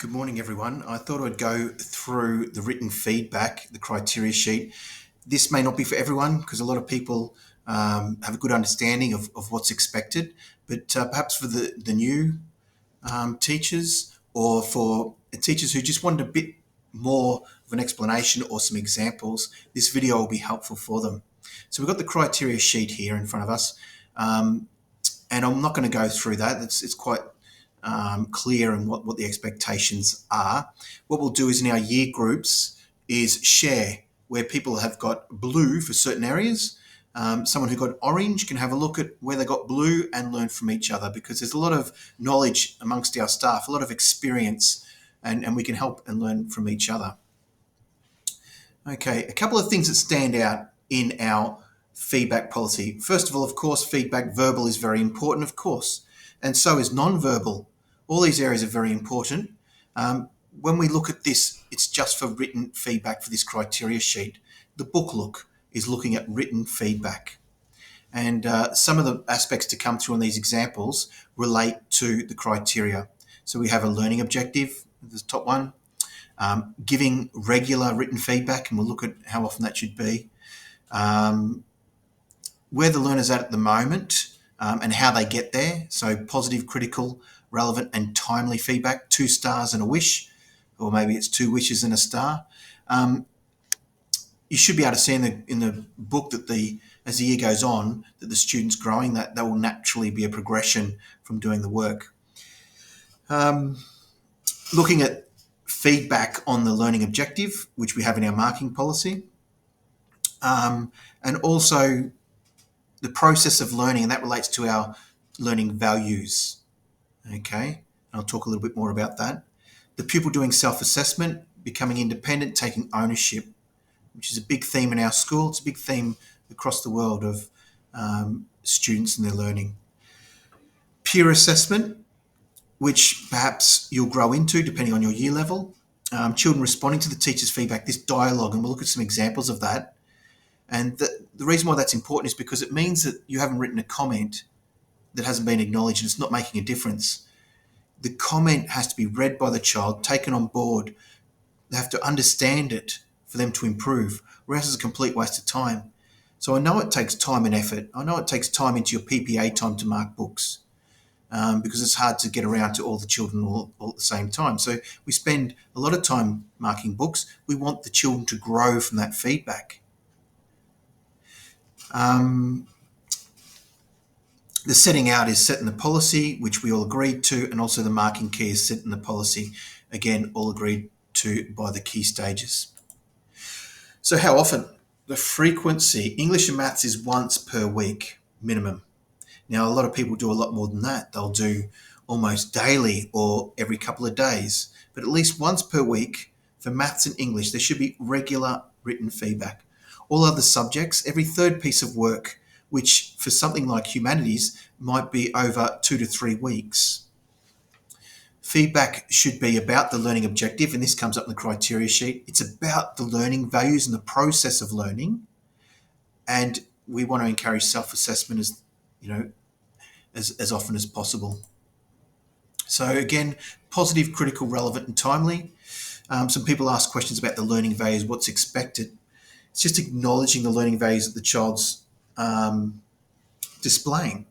Good morning, everyone. I thought I'd go through the written feedback, the criteria sheet. This may not be for everyone because a lot of people have a good understanding of what's expected, but perhaps for the new teachers or for teachers who just wanted a bit more of an explanation or some examples, this video will be helpful for them. So we've got the criteria sheet here in front of us, and I'm not going to go through that. It's quite clear in what the expectations are. What we'll do is in our year groups is share where people have got blue for certain areas. Someone who got orange can have a look at where they got blue and learn from each other, because there's a lot of knowledge amongst our staff, a lot of experience, and we can help and learn from each other. Okay, a couple of things that stand out in our feedback policy. First of all, of course, feedback verbal is very important, of course, and so is non-verbal. All these areas are very important. When we look at this, it's just for written feedback for this criteria sheet. The book look is looking at written feedback. And some of the aspects to come through on these examples relate to the criteria. So we have a learning objective, the top one, giving regular written feedback, and we'll look at how often that should be. Where the learner's at the moment and how they get there. So positive, critical, relevant and timely feedback, 2 stars and a wish, or maybe it's 2 wishes and a star. You should be able to see in the book that as the year goes on, that the student's growing, that will naturally be a progression from doing the work. Looking at feedback on the learning objective, which we have in our marking policy, and also the process of learning, and that relates to our learning values. Okay, and I'll talk a little bit more about that. The pupil doing self-assessment, becoming independent, taking ownership, which is a big theme in our school. It's a big theme across the world of students and their learning. Peer assessment, which perhaps you'll grow into depending on your year level. Children responding to the teacher's feedback, this dialogue, and we'll look at some examples of that. And the reason why that's important is because it means that you haven't written a comment that hasn't been acknowledged and it's not making a difference. The comment has to be read by the child, taken on board. They have to understand it for them to improve, or else it's a complete waste of time. So I know it takes time and effort. I know it takes time into your PPA time to mark books because it's hard to get around to all the children all at the same time. So we spend a lot of time marking books. We want the children to grow from that feedback. The setting out is set in the policy, which we all agreed to, and also the marking key is set in the policy, again, all agreed to by the key stages. So how often? The frequency, English and maths is once per week, minimum. Now, a lot of people do a lot more than that. They'll do almost daily or every couple of days, but at least once per week for maths and English, there should be regular written feedback. All other subjects, every third piece of work, which for something like humanities might be over 2 to 3 weeks. Feedback should be about the learning objective, and this comes up in the criteria sheet. It's about the learning values and the process of learning, and we want to encourage self-assessment as often as possible. So again, positive, critical, relevant and timely. Some people ask questions about the learning values, what's expected. It's just acknowledging the learning values that the child's displaying.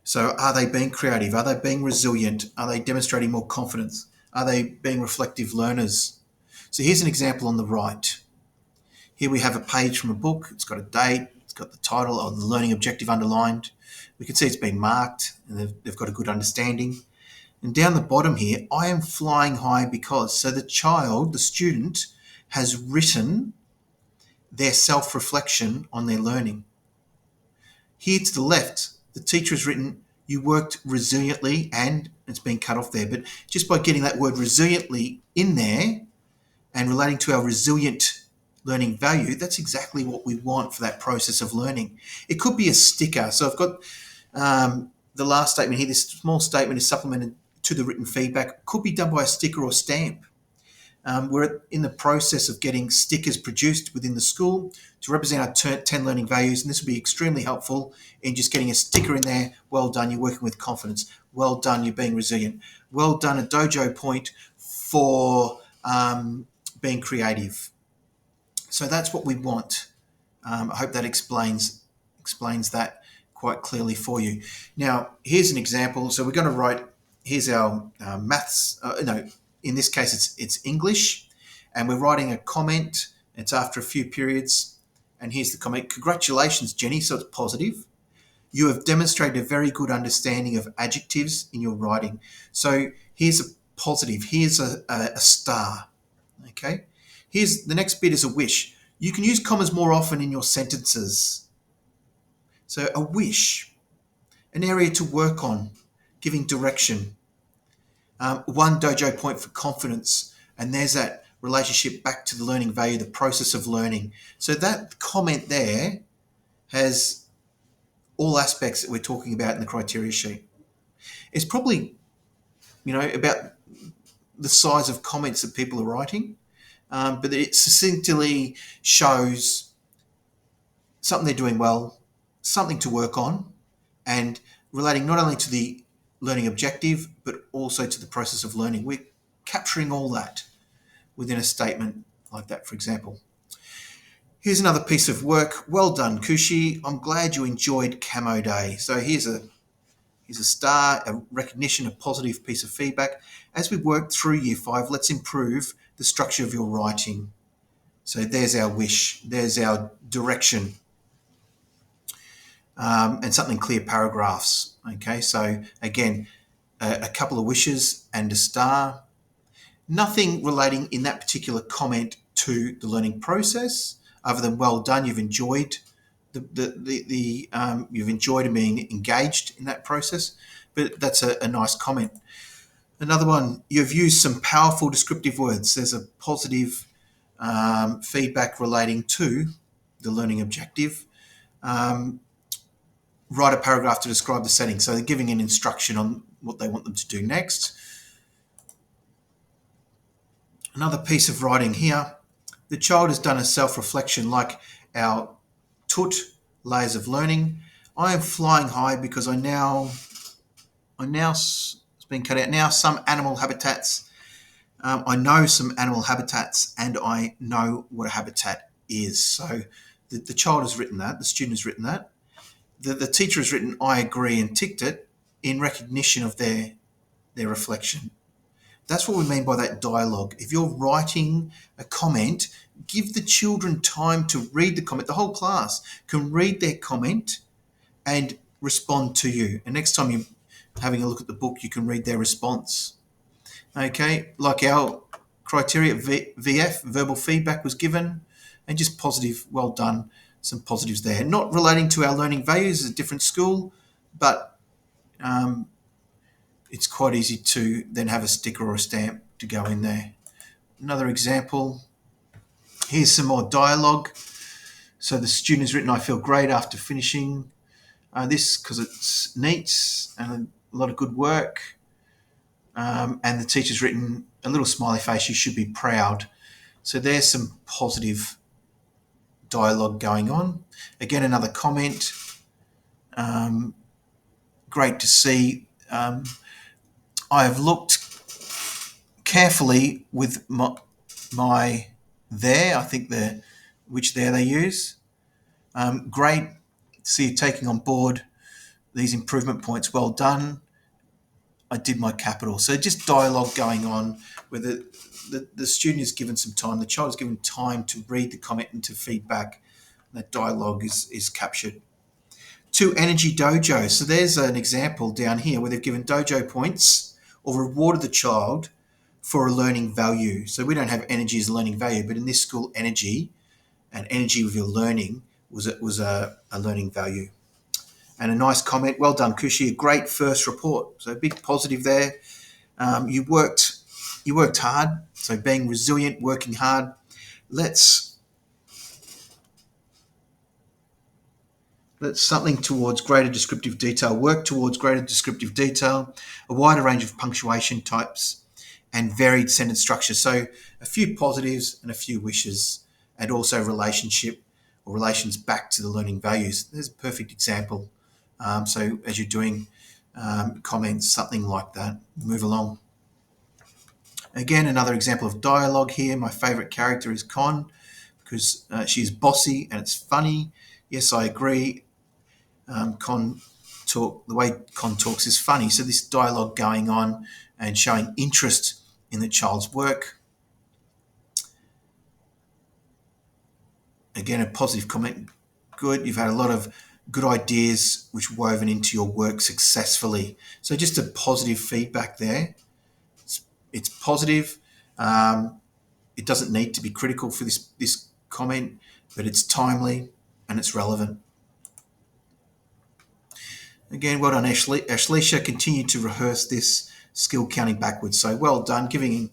So are they being creative? Are they being resilient? Are they demonstrating more confidence? Are they being reflective learners? So here's an example on the right. Here we have a page from a book. It's got a date. It's got the title of the learning objective underlined. We can see it's been marked and they've got a good understanding. And down the bottom here, I am flying high because. So the child, the student, has written their self-reflection on their learning. Here to the left, the teacher has written, you worked resiliently, and it's been cut off there, but just by getting that word resiliently in there and relating to our resilient learning value, that's exactly what we want for that process of learning. It could be a sticker. So I've got the last statement here. This small statement is supplemented to the written feedback. It could be done by a sticker or stamp. We're in the process of getting stickers produced within the school to represent our 10 learning values, and this will be extremely helpful in just getting a sticker in there. Well done, you're working with confidence. Well done, you're being resilient. Well done, a dojo point for being creative. So that's what we want. I hope that explains that quite clearly for you. Now, here's an example. So we're going to write. Here's our maths. No, in this case, it's English, and we're writing a comment. It's after a few periods, and here's the comment: "Congratulations, Jenny." So it's positive. You have demonstrated a very good understanding of adjectives in your writing. So here's a positive. Here's a star. Okay. Here's the next bit is a wish. You can use commas more often in your sentences. So a wish, an area to work on, giving direction. One dojo point for confidence. And there's that relationship back to the learning value, the process of learning. So that comment there has all aspects that we're talking about in the criteria sheet. It's probably, about the size of comments that people are writing, but it succinctly shows something they're doing well, something to work on, and relating not only to the learning objective, but also to the process of learning. We're capturing all that within a statement like that, for example. Here's another piece of work. Well done, Kushi. I'm glad you enjoyed Camo Day. So here's a star, a recognition, a positive piece of feedback. As we work through Year 5, let's improve the structure of your writing. So there's our wish. There's our direction. And something clear paragraphs. Okay, so again, a couple of wishes and a star. Nothing relating in that particular comment to the learning process, other than well done. You've enjoyed you've enjoyed being engaged in that process, but that's a nice comment. Another one, you've used some powerful descriptive words. There's a positive feedback relating to the learning objective. Write a paragraph to describe the setting. So they're giving an instruction on what they want them to do next. Another piece of writing here. The child has done a self-reflection like our TUT, layers of learning. I am flying high because it's been cut out now, some animal habitats. I know some animal habitats and I know what a habitat is. So the child has written that, the student has written that. The teacher has written, I agree, and ticked it in recognition of their reflection. That's what we mean by that dialogue. If you're writing a comment, give the children time to read the comment. The whole class can read their comment and respond to you. And next time you're having a look at the book, you can read their response. Okay, like our criteria, VF, verbal feedback was given, and just positive, well done, some positives there. Not relating to our learning values, a different school, but it's quite easy to then have a sticker or a stamp to go in there. Another example, here's some more dialogue. So the student has written, I feel great after finishing this because it's neat and a lot of good work. And the teacher's written a little smiley face, you should be proud. So there's some positive dialogue going on. Again, another comment. Great to see. I have looked carefully with my there, I think which there they use. Great to see you taking on board these improvement points. Well done. I did my capital. So just dialogue going on where the student is given some time, the child is given time to read the comment and to feedback. That dialogue is captured. 2, energy dojo. So there's an example down here where they've given dojo points or rewarded the child for a learning value. So we don't have energy as a learning value, but in this school, energy and energy with your learning was a learning value. And a nice comment, well done, Kushi, a great first report. So a big positive there. You worked hard, so being resilient, working hard. Let's something towards greater descriptive detail, work towards greater descriptive detail, a wider range of punctuation types, and varied sentence structure. So a few positives and a few wishes, and also relationship or relations back to the learning values. There's a perfect example. So as you're doing comments, something like that, move along. Again, another example of dialogue here. My favourite character is Con because she's bossy and it's funny. Yes, I agree. The way Con talks is funny. So this dialogue going on and showing interest in the child's work. Again, a positive comment. Good. You've had a lot of good ideas which woven into your work successfully. So just a positive feedback there. It's positive. It doesn't need to be critical for this comment, but it's timely and it's relevant. Again, well done, Ashleisha. Continued to rehearse this skill counting backwards. So well done, giving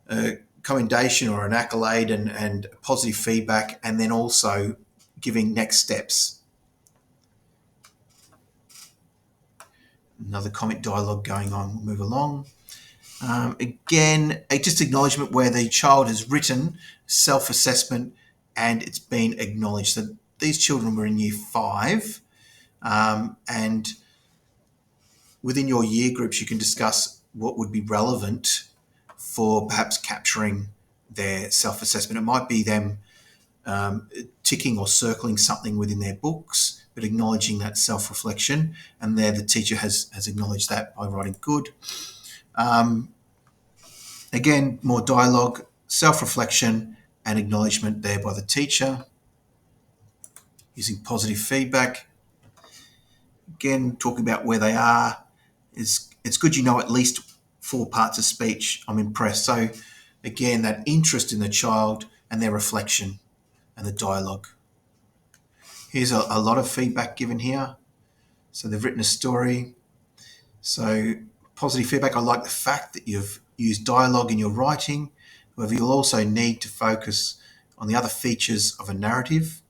a commendation or an accolade and positive feedback, and then also giving next steps. Another comment dialogue going on. We'll move along. Again, just acknowledgement where the child has written self-assessment and it's been acknowledged. So these children were in year 5, and within your year groups, you can discuss what would be relevant for perhaps capturing their self-assessment. It might be them ticking or circling something within their books, but acknowledging that self-reflection, and there the teacher has acknowledged that by writing good. Again, more dialogue, self-reflection, and acknowledgement there by the teacher, using positive feedback. Again, talking about where they are. It's good you know at least 4 parts of speech. I'm impressed. So again, that interest in the child and their reflection and the dialogue. Here's a lot of feedback given here. So they've written a story. So positive feedback. I like the fact that you've used dialogue in your writing. However, you'll also need to focus on the other features of a narrative.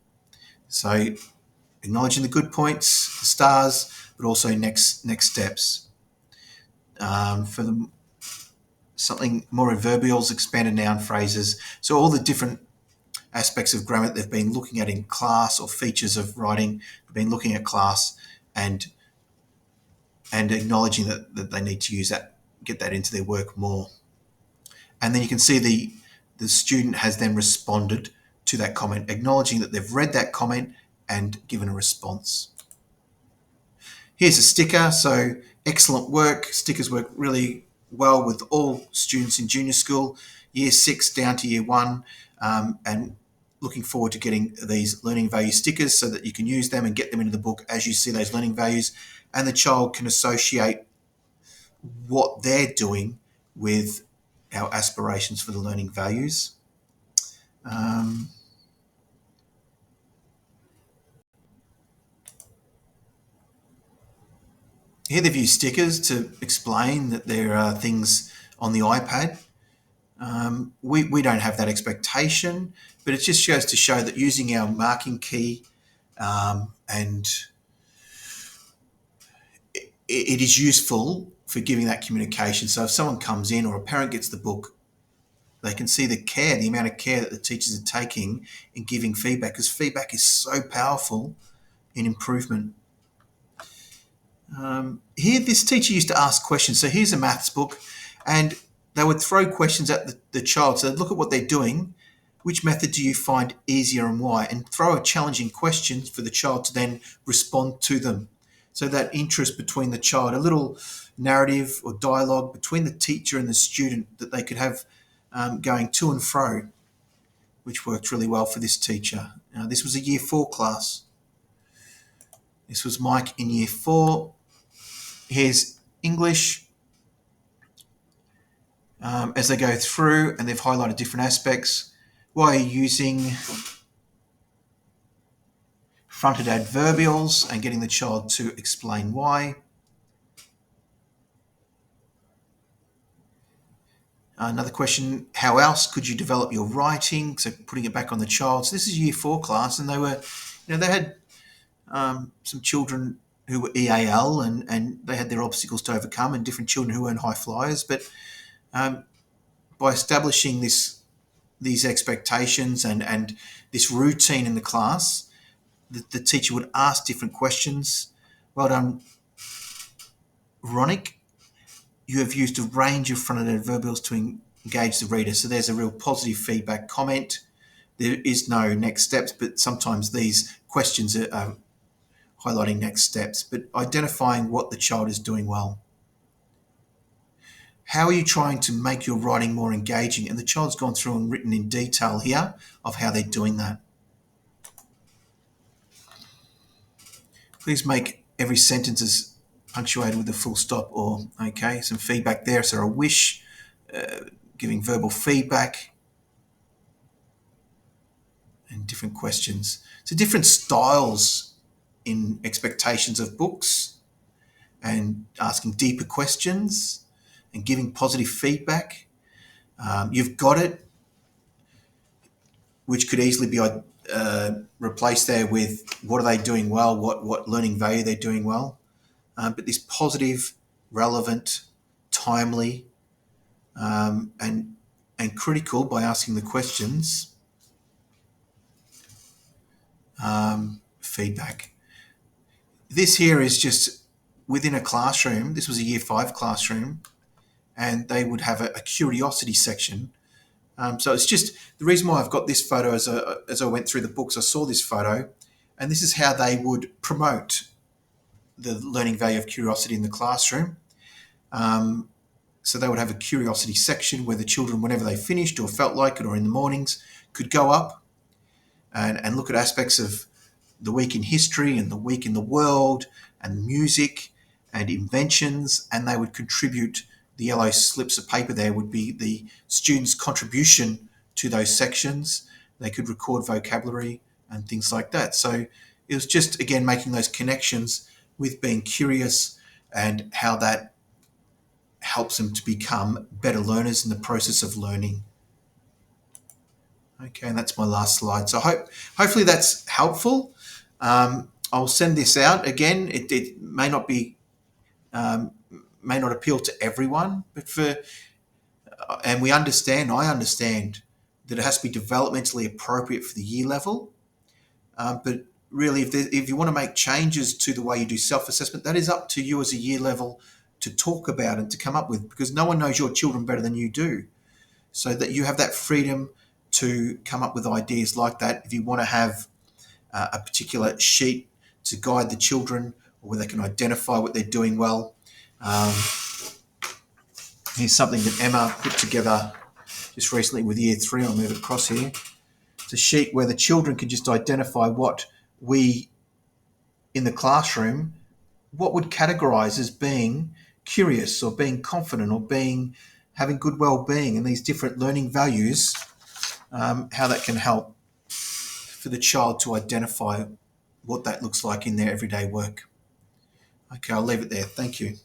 So acknowledging the good points, the stars, but also next steps. For something more adverbials, expanded noun phrases. So all the different aspects of grammar that they've been looking at in class or features of writing, they've been looking at class and acknowledging that they need to use that, get that into their work more. And then you can see the student has then responded to that comment, acknowledging that they've read that comment and given a response. Here's a sticker. So excellent work. Stickers work really well with all students in junior school, year 6 down to year 1, and looking forward to getting these learning value stickers so that you can use them and get them into the book as you see those learning values, and the child can associate what they're doing with our aspirations for the learning values. Here they've used stickers to explain that there are things on the iPad. We don't have that expectation, but it just goes to show that using our marking key and it is useful for giving that communication. So if someone comes in or a parent gets the book, they can see the amount of care that the teachers are taking in giving feedback, because feedback is so powerful in improvement. Here, this teacher used to ask questions. So here's a maths book, and they would throw questions at the child. So look at what they're doing. Which method do you find easier and why? And throw a challenging question for the child to then respond to them. So that interest between the child, a little narrative or dialogue between the teacher and the student that they could have going to and fro, which worked really well for this teacher. This was a year 4 class. This was Mike in year 4. Here's English as they go through, and they've highlighted different aspects. Why are you using fronted adverbials and getting the child to explain why? Another question, how else could you develop your writing? So putting it back on the child. So this is year 4 class, and they had some children who were EAL and they had their obstacles to overcome, and different children who weren't high flyers. But by establishing these expectations and this routine in the class, the teacher would ask different questions. Well done, Ronick. You have used a range of front-end adverbials to engage the reader. So there's a real positive feedback comment. There is no next steps, but sometimes these questions are highlighting next steps, but identifying what the child is doing well. How are you trying to make your writing more engaging? And the child's gone through and written in detail here of how they're doing that. Please make every sentence as punctuated with a full stop or, okay, some feedback there. So a wish, giving verbal feedback, and different questions. So different styles in expectations of books and asking deeper questions and giving positive feedback. You've got it, which could easily be replaced there with what are they doing well, what learning value they're doing well. But this positive, relevant, timely, and critical by asking the questions. Feedback. This here is just within a classroom. This was a Year 5 classroom, and they would have a curiosity section. So it's just the reason why I've got this photo as I went through the books, I saw this photo, and this is how they would promote the learning value of curiosity in the classroom. So they would have a curiosity section where the children, whenever they finished or felt like it or in the mornings, could go up and look at aspects of the week in history and the week in the world and music and inventions, and they would contribute. The yellow slips of paper there would be the students' contribution to those sections. They could record vocabulary and things like that. So it was just, again, making those connections with being curious and how that helps them to become better learners in the process of learning. Okay, and that's my last slide. So hopefully that's helpful. I'll send this out again. It may not be may not appeal to everyone, but I understand that it has to be developmentally appropriate for the year level. But really, if you want to make changes to the way you do self-assessment, that is up to you as a year level to talk about and to come up with, because no one knows your children better than you do. So that you have that freedom to come up with ideas like that. If you want to have a particular sheet to guide the children, or where they can identify what they're doing well. Here's something that Emma put together just recently with Year 3. I'll move it across here. It's a sheet where the children can just identify what we, in the classroom, what would categorise as being curious or being confident or having good well-being, and these different learning values, how that can help for the child to identify what that looks like in their everyday work. Okay, I'll leave it there. Thank you.